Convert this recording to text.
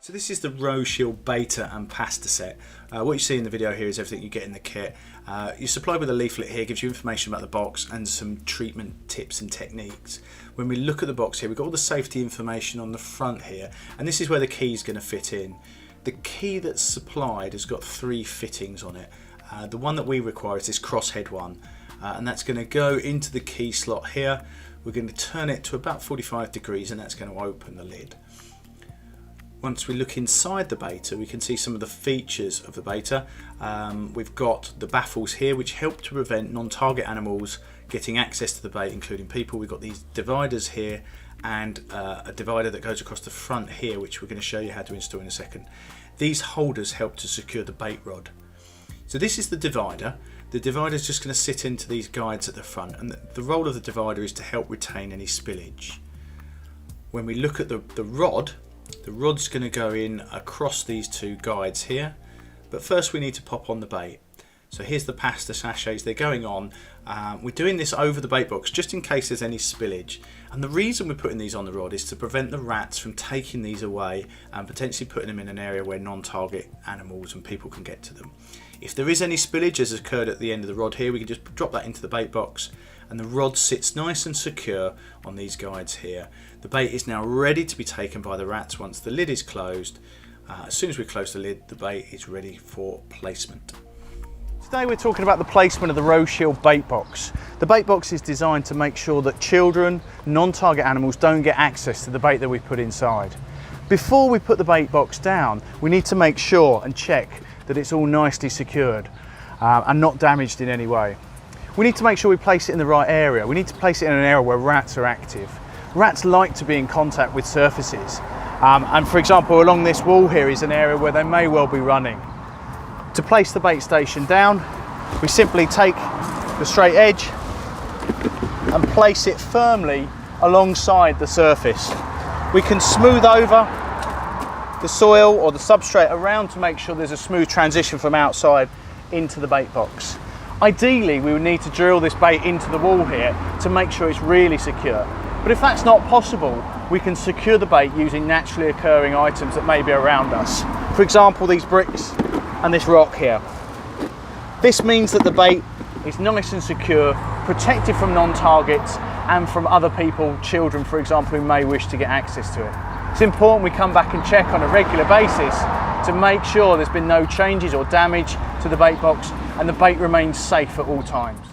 So this is the Roe Shield Beta and Pasta set. What you see in the video here is everything you get in the kit. You're supplied with a leaflet here, gives you information about the box and some treatment tips and techniques. When we look at the box here, we've got all the safety information on the front here, and this is where the key is going to fit in. The key that's supplied has got 3 fittings on it. The one that we require is this crosshead one, and that's going to go into the key slot here. We're going to turn it to about 45 degrees and that's going to open the lid. Once we look inside the beta, we can see some of the features of the beta. We've got the baffles here which help to prevent non-target animals getting access to the bait, including people. We've got these dividers here and a divider that goes across the front here, which we're going to show you how to install in a second. These holders help to secure the bait rod. So this is the divider. The divider is just going to sit into these guides at the front, and the role of the divider is to help retain any spillage. When we look at the rod's going to go in across these 2 guides here, but first we need to pop on the bait. So here's the pasta sachets, they're going on. We're doing this over the bait box just in case there's any spillage, and the reason we're putting these on the rod is to prevent the rats from taking these away and potentially putting them in an area where non-target animals and people can get to them. If there is any spillage, as occurred at the end of the rod here, we can just drop that into the bait box and the rod sits nice and secure on these guides here. The bait is now ready to be taken by the rats once the lid is closed. As soon as we close the lid, the bait is ready for placement. Today we're talking about the placement of the Roe Shield bait box. The bait box is designed to make sure that children, non-target animals don't get access to the bait that we put inside. Before we put the bait box down, we need to make sure and check that it's all nicely secured and not damaged in any way. We need to make sure we place it in the right area. We need to place it in an area where rats are active. Rats like to be in contact with surfaces. And for example, along this wall here is an area where they may well be running. To place the bait station down, we simply take the straight edge and place it firmly alongside the surface. We can smooth over the soil or the substrate around to make sure there's a smooth transition from outside into the bait box. Ideally, we would need to drill this bait into the wall here to make sure it's really secure. But if that's not possible, we can secure the bait using naturally occurring items that may be around us. For example, these bricks and this rock here. This means that the bait is nice and secure, protected from non-targets and from other people, children for example, who may wish to get access to it. It's important we come back and check on a regular basis to make sure there's been no changes or damage to the bait box and the bait remains safe at all times.